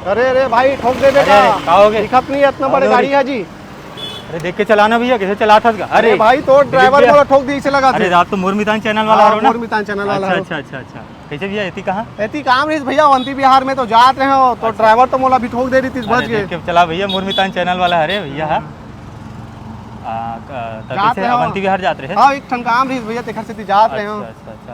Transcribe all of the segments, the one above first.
अरे अरे भाई ठोक दे बेटा, कहोगे दिखत नहीं इतना बड़े गाड़ी है जी। अरे देख के चलाना भैया, कैसे चला था? अरे भाई तो ड्राइवर को ठोक दी से लगा। अरे आप तो मुरमितान चैनल वाला हो ना? मुरमितान चैनल वाला। अच्छा अच्छा अच्छा। कैसे भैया एती कहाँ? एती काम रही भैया, अवंती बिहार में तो जात रहे हो तो ड्राइवर तो मोला भी ठोक दे रही थी, बच गए। चला भैया, मुरमितान चैनल वाला है भैया। अवंती बिहार जात रहे? हाँ एक ठन काम रही भैया, तेखर से जात रहे हो। अच्छा अच्छा।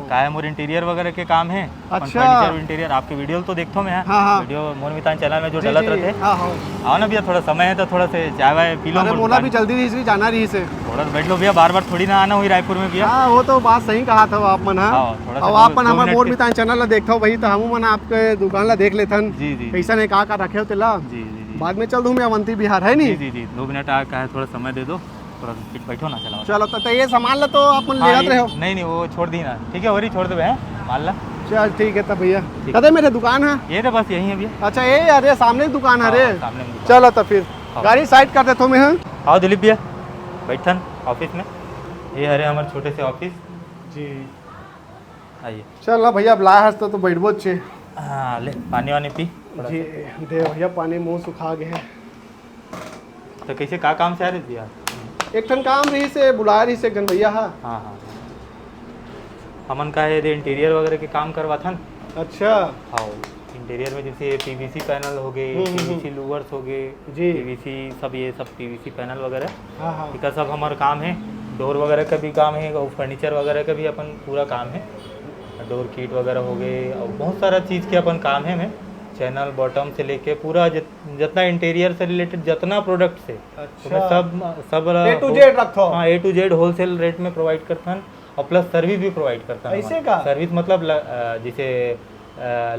का है मोर इंटीरियर वगैरह के काम है। अच्छा फर्नीचर इंटीरियर आपके वीडियो तो देखता हूं मैं। वीडियो मुरमितान चैनल में जो डलत रहते हैं। आओ ना भैया, थोड़ा समय है तो थोड़ा से चाय वाय पी लो। अरे मोला भी जल्दी रही जाना रही से, थोड़ा बैठ लो भैया, बार बार थोड़ी ना आना हुई रायपुर में भैया। हाँ वो तो बात सही कहा था आप मन। और आप मन हमारे मुरमितान चैनल ला देखता हो भाई, तो हम मन आपके दुकान ला देख लेथन। जी जी। कैसा नहीं का रखे हो तेला। जी जी। बाद में चल दूँ मैं अवंती बिहार, है नहीं? जी जी। 2 मिनट आ का है, थोड़ा समय दे दो, थोड़ा बैठो ना। चलो तो ये सामान ला तो आप ले जाते रहे हो? नहीं वो छोड़ दी ना, ठीक है वही छोड़ दे मान ला। चल ठीक है तब भैया। कदे मेरे दुकान है? ये तो बस यही है भैया। अच्छा ये अरे सामने दुकान है रे। सामने। चलो तो फिर गाड़ी साइड कर देता हूँ मैं। आओ दिलीप भैया बैठन ऑफिस में, ये हरे हमारे छोटे से ऑफिस जी। आइए। चल भैया बुलाया है तो बैठबो अच्छे। हाँ ले पानी वानी पी जी। दे भैया पानी, मुँह सुखा गए हैं। तो कैसे का काम से आ रही थी यार? एक ठन काम रही से बुला रही से गन भैया। हाँ हाँ। हमन का है इंटीरियर वगैरह के काम करवा था। अच्छा। हाँ इंटीरियर में जैसे पीवीसी पैनल हो गए, पीवीसी लूवर्स हो गए जी, पीवीसी सब, ये सब पीवीसी पैनल वगैरह। हाँ। इसका सब हमारा काम है। डोर वगैरह का भी काम है और फर्नीचर वगैरह का भी अपन पूरा काम है। डोर किट वगैरह हो गए और बहुत सारा चीज़ के अपन काम है। मैं चैनल बॉटम से लेके पूरा जितना इंटीरियर से रिलेटेड जितना प्रोडक्ट से। अच्छा। सब A to Z रखो। हाँ A to Z wholesale rate में प्रोवाइड करता हूँ और प्लस सर्विस भी प्रोवाइड करता हूँ। ऐसे का सर्विस मतलब जैसे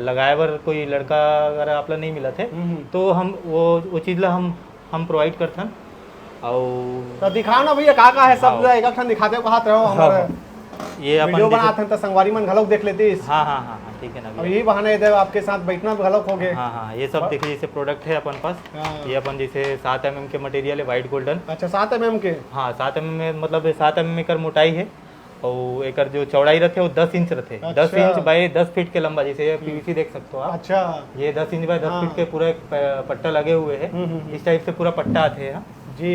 लगाए बर कोई लड़का अगर आप नहीं मिला थे तो हम वो चीज़ ला हम प्रोवाइड करते हैं। और तो दिखाओ ना भैया का है सब एक एक दिखाते कहा रहो हमारे ये अपन वीडियो बनाते हैं तो संगवारी मन घलोक देख लेते। हाँ हाँ हाँ ठीक है ना। अब यही बहाने इधर आपके साथ बैठना घलोक हो गए। हाँ हाँ ये सब देखिए जैसे प्रोडक्ट है अपन पास। ये अपन जैसे 7 mm के मटेरियल है, व्हाइट गोल्डन। अच्छा 7 mm के? हाँ 7 mm में मतलब 7 mm का मोटाई है और एक जो चौड़ाई रखे वो 10 इंच रखे। 10 इंच बाय 10 फीट के लंबा, जैसे पीवीसी देख सकते हो आप। अच्छा ये 10 इंच बाय 10 फीट के पूरा पट्टा लगे हुए है। इस टाइप से पूरा पट्टा आते हैं जी।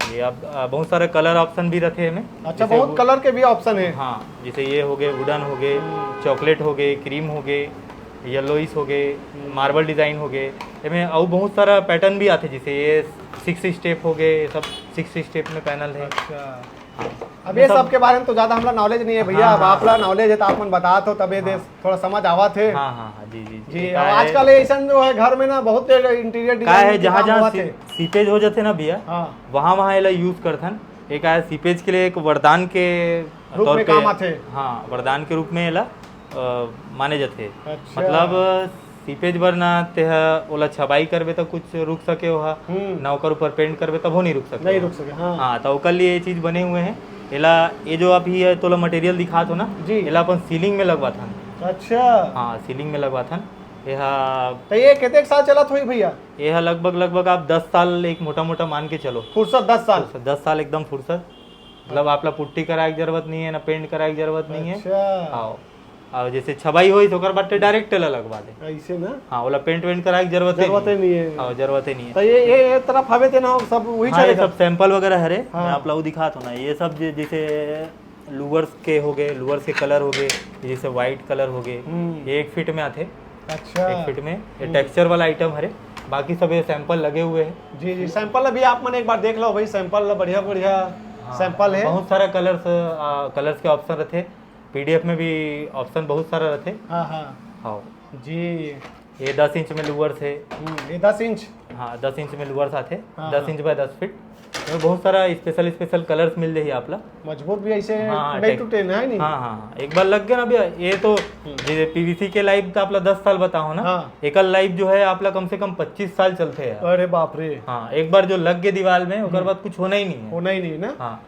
ये अब बहुत सारे कलर ऑप्शन भी रखे हैं। अच्छा बहुत कलर के भी ऑप्शन है। हाँ जैसे ये हो गए वुडन हो गए, चॉकलेट हो गए, क्रीम हो गए, येलोइस हो गए, मार्बल डिजाइन हो गए। इसमें और बहुत सारा पैटर्न भी आते, जैसे ये 6 स्टेप हो गए, सब 6 स्टेप में पैनल है। अच्छा हाँ। अब ये सब के बारे में तो ज्यादा हमरा नॉलेज नहीं है भैया। अब आप नॉलेज है तो आप मन बता दो तबे दे थोड़ा समझ आवा थे। हाँ हाँ हाँ जी जी जी। आजकल ऐसा जो है घर में ना बहुत इंटीरियर डिजाइन है, जहाँ सीपेज हो जाते ना भैया वहाँ ये यूज करथन। एक आया सीपेज के लिए, एक वरदान के रूप में काम आते। हाँ वरदान के रूप में एला माने जाते। मतलब सीपेज बर ना ते ओला छबाई करबे तो कुछ रुक सके हो, ना ओकर ऊपर पेंट करबे तब वो नहीं रुक सके। हाँ तो ओकर लिए ये चीज बने हुए हैं। एला ये जो अभी है तोला मटेरियल दिखा तो ना जी, एला अपन सीलिंग में लगवा था। अच्छा हाँ सीलिंग में लगवा था। तो ये कितने साल चला थोड़ी भैया? यह लगभग आप 10 साल एक मोटा मोटा मान के चलो। फुर्सत 10 साल? 10 साल एकदम फुर्सत। मतलब आपला पुट्टी कराए की जरूरत नहीं है, ना पेंट कराए की जरूरत नहीं है। हाँ और जैसे छबाई हुई तो डायरेक्ट टेलर लगवा दे ऐसे ना। हाँ बोला पेंट वेंट कराए की जरूरत नहीं है। हाँ जरूरत ही नहीं है। तो ये तरफ हवे थे ना सब वही चलेगा। सब सैंपल वगैरह है। मैं आप लोग दिखा तो ना ये सब जैसे लूवर्स के हो गए, लूवर्स के कलर हो गए, जैसे व्हाइट कलर हो गए, ये 1 फीट में आते। अच्छा 1 फीट में ये टेक्सचर वाला आइटम है। बाकी सब ये सैंपल लगे हुए हैं। जी जी सैंपल अभी आप मन एक बार देख लो भाई, सैंपल बढ़िया बढ़िया सैंपल है। बहुत सारा कलर्स के ऑप्शन रहते। पीडीएफ में भी ऑप्शन बहुत सारा रहते। हाँ हाँ जी। ये 10 इंच में लूवर्स है। ये 10 इंच? हाँ 10 इंच में लूवर्स आते। 10 इंच बाय 10 फीट में बहुत सारा स्पेशल कलर्स मिल जाए आप ला। मजबूत भी ऐसे 9 to 10 है नहीं? हाँ हाँ एक बार लग गया ना भैया। ये तो पीवीसी के लाइफ तो आप ला 10 साल बताओ ना। एक लाइफ जो है आप ला कम से कम 25 साल चलते हैं। अरे बाप रे। हाँ एक बार जो लग गए दीवार में उसके बाद कुछ होना ही नहीं है। होना ही नहीं ना। हाँ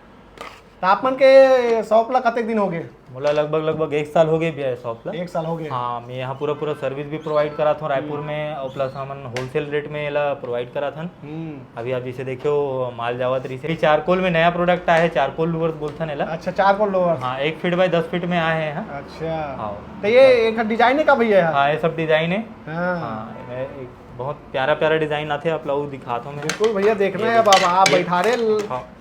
तो आप मन के शॉप ला कतेक दिन हो गए? मोला लगभग 1 साल हो गए भैया शॉप ला। 1 साल हो गए। हाँ, मैं यहाँ पूरा सर्विस भी प्रोवाइड करा था रायपुर में, और प्लस हमन होलसेल रेट में एला प्रोवाइड करा था। अभी आप जैसे देखो माल जावत रही से चारकोल में नया प्रोडक्ट आया है, चारकोल लूवर्स बोलते हैं एला। अच्छा, चारकोल लोअर। हाँ, 1 फीट बाय 10 फीट में आए हैं। अच्छा, हाँ, तो ये एक डिजाइन है का भैया? हाँ, ये सब डिजाइन है। हाँ, बहुत प्यारा दिजाइन आते हैं, आप लोग दिखाता हूँ मैं। बिल्कुल भैया, देखना है बाबा, आप बैठा रहे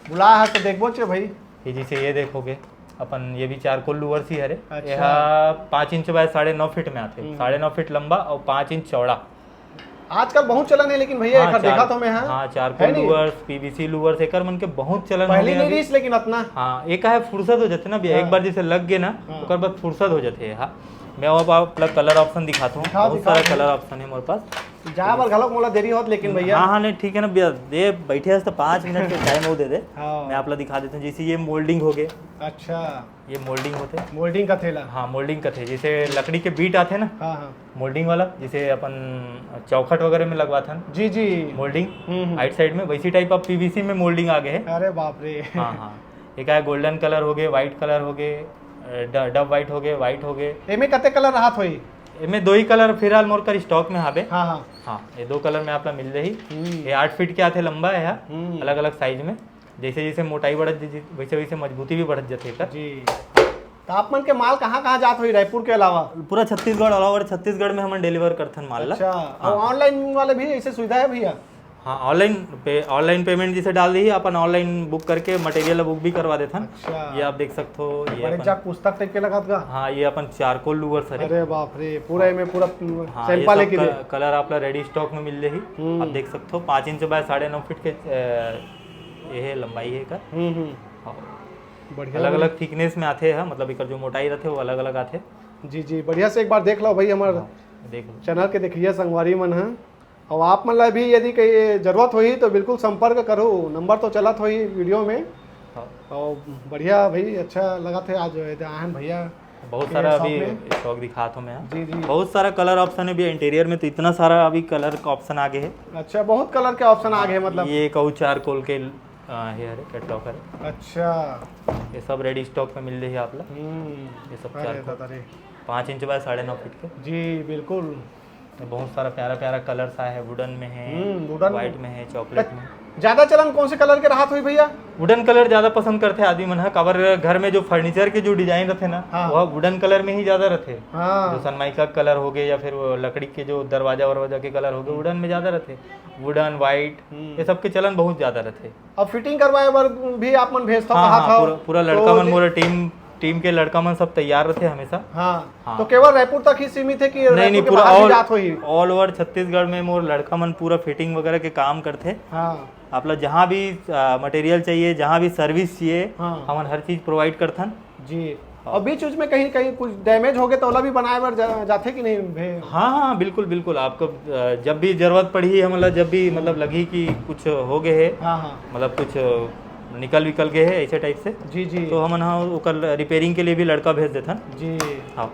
बुला है तो देखबो चे भाई। ये जैसे ये देखोगे अपन, ये भी चारकोल लूवर सी है। अच्छा। यह 5 इंच बाय 9.5 फीट में आते हैं, 9.5 फीट लंबा और 5 इंच चौड़ा। आजकल बहुत चलन है, लेकिन भैया एक देखा तो मैं। हाँ, चारकोल लूवर्स, पीवीसी लूवर्स एकर मन के बहुत चलन पहले नहीं रही, लेकिन अपना हाँ एक है फुर्सत हो जाते ना भैया। एक बार जैसे लग गए ना, उसके बाद फुर्सत हो जाते है। मैं अब आप कलर ऑप्शन दिखाता हूँ, बहुत सारा कलर ऑप्शन है मेरे पास। जा बार घलोक मोला देरी होत, लेकिन भैया हाँ नहीं ठीक है ना भैया, दे बैठे तो 5 मिनट के टाइम वो दे दे। मैं आप दिखा देता हूँ। जैसे ये मोल्डिंग हो गए। अच्छा, ये मोल्डिंग होते हैं, मोल्डिंग का थैला। हाँ, मोल्डिंग का थे, जैसे लकड़ी के बीट आते ना। हाँ, मोल्डिंग वाला, जैसे अपन चौखट वगैरह में लगवाते हैं। जी जी, मोल्डिंग राइट साइड में, वैसी टाइप ऑफ पीवीसी में मोल्डिंग आ गए है। अरे बाप रे। हाँ, एक है गोल्डन कलर हो गए, व्हाइट कलर हो गए, डब व्हाइट हो गए, व्हाइट हो गए। एमे कते कलर राहत होई? इनमें 2 ही कलर फिलहाल मोर कर स्टॉक में हावे। हाँ, ये 2 कलर में आपला मिल रही। ये 8 फीट के आते लंबा है, अलग अलग साइज में। जैसे जैसे मोटाई बढ़त वैसे वैसे मजबूती भी बढ़त जाते है जी। तो आप मन के माल कहाँ जात हुई रायपुर के अलावा? पूरा छत्तीसगढ़, ऑल ओवर छत्तीसगढ़ में हम डिलीवर करते हैं माल। अच्छा, और ऑनलाइन वाले भी ऐसे सुविधा है भैया? हाँ, ऑनलाइन पेमेंट जैसे डाल दी, अपन ऑनलाइन बुक करके मटेरियल बुक भी करवा देते हैं। अच्छा, ये आप देख सकते हो। ये बड़े जाक पुस्तक टाइप के लगात का। हाँ, ये अपन चारकोल लूवर सर। अरे बाप रे, पूरा में पूरा हाँ, सैंपल लेके दे। कलर आपला रेडी स्टॉक में मिल रही, आप देख सकते हो। 5 इंच बाय 9.5 फीट के ये है लंबाई है का। बढ़िया, अलग अलग थिकनेस में आते हैं, मतलब इकर जो मोटाई रहते हैं वो अलग अलग आते। जी जी, बढ़िया से एक बार देख लो भाई, हमारे देख लो चैनल के देखिए संगवारी मन है। और आप मन ला भी यदि कहीं जरूरत हुई तो बिल्कुल संपर्क करो, नंबर तो चलत हुई वीडियो में। और बढ़िया भाई, अच्छा लगा थे आज आयन भैया। बहुत सारा अभी स्टॉक दिखाता हूँ मैं। जी जी, बहुत सारा कलर ऑप्शन है भी इंटीरियर में, तो इतना सारा अभी कलर का ऑप्शन आगे है। अच्छा, बहुत कलर के ऑप्शन आ गए मतलब। ये कहूँ चारकोल के हेयर कैटलॉग है। अच्छा, ये सब रेडी स्टॉक में मिल रही है आप लोग। ये सब चारकोल 5 इंच बाय 9.5 फीट के। जी बिल्कुल, बहुत सारा प्यारा कलर्स आया है। वुडन में है, व्हाइट में है, चॉकलेट में। ज्यादा चलन कौन से कलर के राहत हुई भैया? वुडन कलर ज्यादा पसंद करते हैं आदमी मन। कवर घर में जो फर्नीचर के जो डिजाइन रहते ना, वह वुडन कलर में ही ज्यादा रहते। जो सनमाइका कलर हो गए या फिर लकड़ी के जो दरवाजा के कलर हो गए, वुडन में ज्यादा रहते। वुडन, व्हाइट, ये सब के चलन बहुत ज्यादा रहते। अब फिटिंग करवाए बर भी आप मन भेजता? हाँ, पूरा लड़का मन, मोरा टीम के लड़का मन सब तैयार रहते हमेशा। हाँ। तो केवल रायपुर तक ही सीमित है कि नहीं, पूरा ऑल ओवर छत्तीसगढ़ में मोर लड़का मन पूरा फिटिंग वगैरह के काम करते। आप लोग जहाँ भी मटेरियल चाहिए, जहाँ भी सर्विस चाहिए, हम हर चीज प्रोवाइड करते हैं जी। और बीच में कहीं कुछ डैमेज हो गए तो ओला भी बनाए बार जाते कि नहीं? हाँ, बिल्कुल आपको जब भी जरूरत पड़ी, हम जब भी मतलब लगी कि कुछ हो गए है, मतलब कुछ निकल गए है ऐसे टाइप से जी, तो हम रिपेयरिंग के लिए भी लड़का भेज देते हैं जी। हाँ,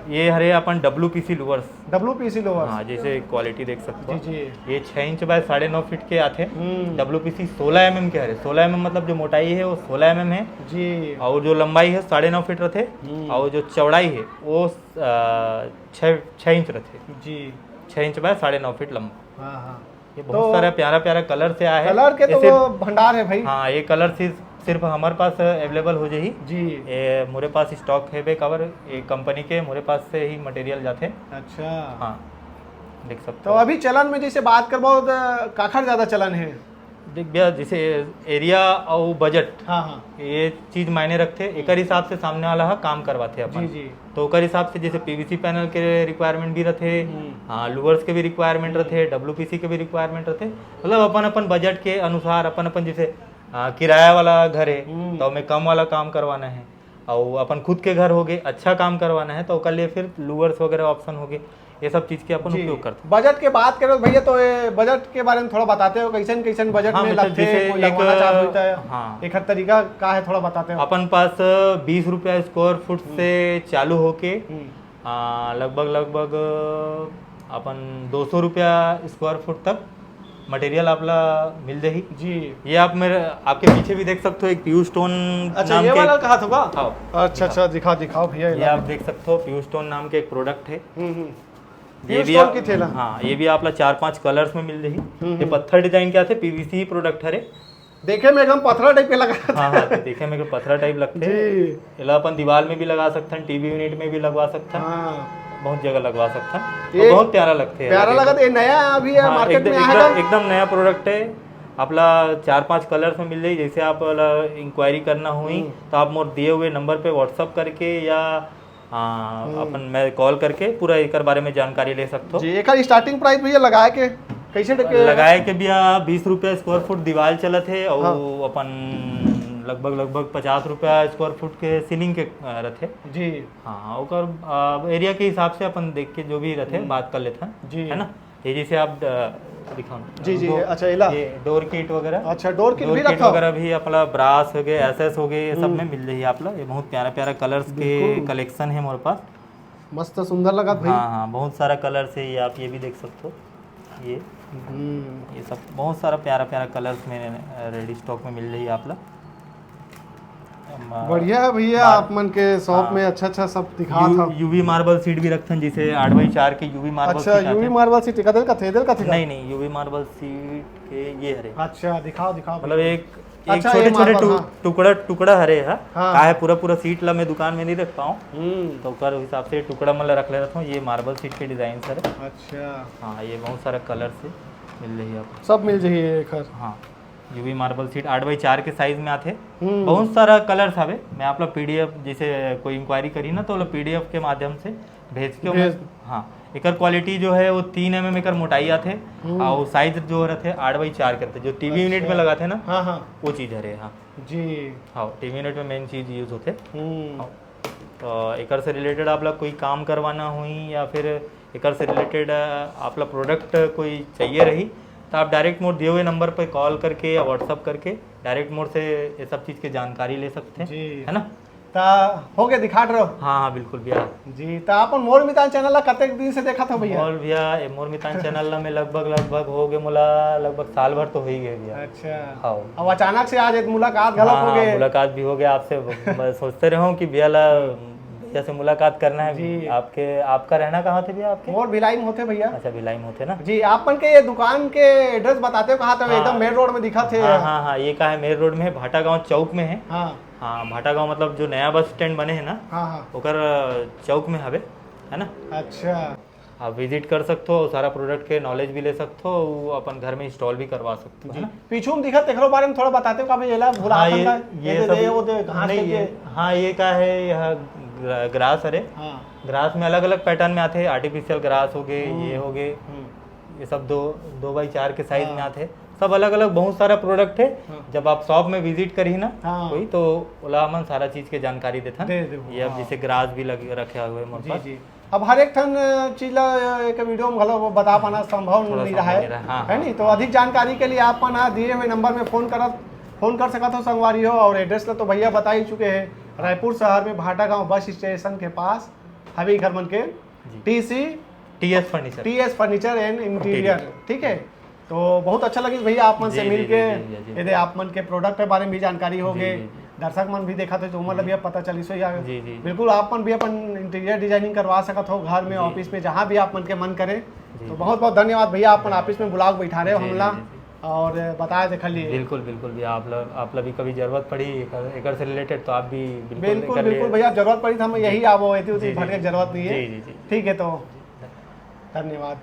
ये हरे अपन WPC लूवर्स। हाँ, जैसे क्वालिटी देख सकते हो जी। ये 6 इंच बाय 9.5 फीट के आते। WPC 16 mm के हरे। 16 mm मतलब जो मोटाई है वो 16 mm है जी, और जो लंबाई है 9.5 फीट रहते, और जो चौड़ाई है वो 6 इंच रहते जी। 6 इंच बाय 9.5 फीट लंबा। ये बहुत सारा प्यारा कलर से आया है। कलर के तो वो भंडार है भाई। हाँ, ये कलर सिर्फ हमारे पास अवेलेबल हो जाही जी। ये मोरे पास स्टॉक है बे कवर, ये कंपनी के मोरे पास से ही मटेरियल जाते। अच्छा, हाँ, देख सकते तो अभी चलन में जैसे बात करबो काखर ज्यादा चलन है? देख भैया, जैसे एरिया और बजट, ये चीज मायने रखते। एक हिसाब से सामने वाला काम करवाते अपन जी। तो ओकर हिसाब से जैसे PVC पैनल के रिक्वायरमेंट भी रहते, हाँ, लूवर्स के भी रिक्वायरमेंट रहते, WPC के भी रिक्वायरमेंट रहते। मतलब अपन बजट के अनुसार अपन जैसे किराया वाला घर है तो हमें कम वाला काम करवाना है, और अपन खुद के घर हो गए अच्छा काम करवाना है तो ओकर लिए फिर लूवर्स वगैरह ऑप्शन हो गए। ये सब चीज के अपन उपयोग करते हैं। बजट के बात करो भैया, तो बजट के बारे में थोड़ा बताते हो, कैसन बजट में लगते हैं? हाँ, एक तरीका का है, थोड़ा बताते हो। अपन पास 20 रुपया स्क्वायर फुट से चालू होके लगभग अपन 200 रुपया स्क्वायर फुट तक मटेरियल आपला मिल जाही जी। ये आप मेरे आपके पीछे भी देख सकते हो, एक पीयू स्टोन अच्छा ये वाला कहा था का? हाँ अच्छा दिखाओ भैया। ये आप देख सकते हो पीयू स्टोन नाम के एक प्रोडक्ट है। ये भी आप, की थे ना? हाँ ये भी आपला 4-5 कलर्स में मिल जाही। ये पत्थर डिजाइन क्या थे, पीवीसी प्रोडक्ट है। देखे में एकदम पथरा टाइप के लगा। हाँ देखे में पत्थर टाइप लगते हैं। इला अपन दीवार में भी लगा सकते हैं, टीवी यूनिट में भी लगवा सकते हैं, बहुत जगह लगवा सकते हैं, बहुत प्यारा लगते हैं। प्यारा लगा। ये नया अभी है मार्केट में आया है, एकदम नया प्रोडक्ट है। आपला 4-5 कलर्स में मिल जाए। जैसे आप इंक्वायरी करना हुई तो आप मोर दिए हुए नंबर पे व्हाट्सअप करके या अपन मैं कॉल करके पूरा एक बारे में जानकारी ले सकते हो जी। एक स्टार्टिंग प्राइस भैया लगाए के कैसे लगाए के भैया 20 रुपया स्क्वायर फुट दीवार चलत है और अपन लगभग 50 रुपया स्क्वायर फुट के सीलिंग के रहते जी। हाँ ओकर एरिया के हिसाब से अपन देख के जो भी रहते बात कर लेते हैं जी, है ना। ये जैसे आप दिखाओ जी जी। अच्छा ये डोर किट वगैरह, अच्छा डोर किट भी रखा वगैरह भी अपना ब्रास हो गए, एसएस हो गए, ये सब में मिल रही है आपला। ये बहुत प्यारा कलर्स के कलेक्शन है हमारे पास, मस्त सुंदर लगा भाई। हाँ बहुत सारा कलर्स है। ये आप ये भी देख सकते हो, ये सब बहुत सारा प्यारा कलर्स में रेडी स्टॉक में मिल रही है आपला। बढ़िया है भैया, आप मन के शॉप में अच्छा सब दिखा था। यूवी मार्बल सीट भी रखते हैं, जिसे 8x4 के यूवी मार्बल। अच्छा यूवी मार्बल सीट का नहीं यूवी मार्बल सीट के ये हरे। अच्छा दिखाओ मतलब एक छोटे टुकड़ा हरे है का है पूरा सीट ला मैं दुकान में नहीं रख पाऊँ तो कर हिसाब से टुकड़ा मतलब रख ले रहा हूँ। ये मार्बल सीट के डिजाइन सर। अच्छा हाँ ये बहुत सारा कलर से मिल रही है आपको, सब मिल जाइए। हाँ यूवी मार्बल सीट 8x4 के साइज में आते, बहुत सारा कलर्स हवे। मैं आप पीडीएफ जैसे कोई इंक्वायरी करी ना तो पीडीएफ के माध्यम से भेज के हाँ एक क्वालिटी जो है वो 3 mm एक मोटाई आते और साइज जो रहते 8x4 करते, जो टीवी यूनिट में लगाते ना वो चीज है। हाँ जी हाँ टीवी यूनिट में मेन चीज यूज होते। तो एक से रिलेटेड आप कोई काम करवाना हुई या फिर एक से रिलेटेड आप प्रोडक्ट कोई चाहिए रही तो आप डायरेक्ट मोड दिए हुए नंबर पर कॉल करके या व्हाट्सअप करके डायरेक्ट मोड से ये सब चीज़ की जानकारी ले सकते हैं, है ना। ता हो गए दिखा रहे हो। हाँ बिल्कुल भैया जी। तो अपन मोर मितान चैनल ला कते दिन से देखा था भैया? मोर मितान चैनल ला में लगभग हो गए मुला लगभग साल भर तो हो ही गए भैया। अच्छा हाँ अब अचानक से आज एक मुलाकात गलत हो गए। मुलाकात भी हो गया आपसे। मैं सोचते रहा हूँ कि भैया ला से मुलाकात करना है जी। आपका रहना कहाँ थे भैया? आपके और भिलाई में होते भैया। अच्छा भिलाई में होते ना जी। आपन के ये दुकान के एड्रेस बताते हो कहाँ था? एकदम मेन रोड में दिखा थे। हाँ ये कहा है मेन रोड में, भाटा गांव चौक में है। हाँ भाटा गांव मतलब जो नया बस स्टैंड बने है ना ओकर चौक में हवे, है ना। अच्छा आप विजिट कर सकते हो, सारा प्रोडक्ट के नॉलेज भी ले सकते हो, अपन घर में इंस्टॉल भी करवा सकते हो। पीछू में दिखा तेरे बारे में थोड़ा बताते हो ये हाँ ये क्या है यह ग्रास है। ग्रास में अलग अलग पैटर्न में आते हैं, आर्टिफिशियल ग्रास हो गए, ये हो गए, ये सब 2x4 के साइज में आते हैं, सब अलग अलग बहुत सारा प्रोडक्ट है। जब आप शॉप में विजिट करी ना कोई तो ओला मन सारा चीज के जानकारी देता ये। अब जैसे ग्रास भी लगे रखे हुए मोर पास। अब हर एक ठन चीज ला एक वीडियो में घलो बता पाना संभव नहीं रहा है नहीं। तो अधिक जानकारी के लिए आप दिए हुए नंबर में फोन कर सकते हो संगवारी हो। और एड्रेस तो भैया बता ही चुके हैं, रायपुर शहर में भाटा गांव बस स्टेशन के पास हवी घर मन के टीएस फर्नीचर एंड इंटीरियर। ठीक है तो बहुत अच्छा लगी भैया आप मन से मिल के। यदि आप मन के प्रोडक्ट के बारे में भी जानकारी हो गए, दर्शक मन भी देखा थे तो मतलब भी पता चली सो यार बिल्कुल आप मन भी अपन इंटीरियर डिजाइनिंग करवा सकते हो घर में, ऑफिस में, जहाँ भी आप मन के मन करे। तो बहुत बहुत धन्यवाद भैया, अपन ऑफिस में बुला बैठा रहे हो हमला और बताया देख लिए। बिल्कुल भी आप भी कभी जरूरत पड़ी एक से रिलेटेड तो आप भी बिल्कुल भैया जरूरत पड़ी तो हम यही आवो भटके जरूरत नहीं है। ठीक है तो धन्यवाद।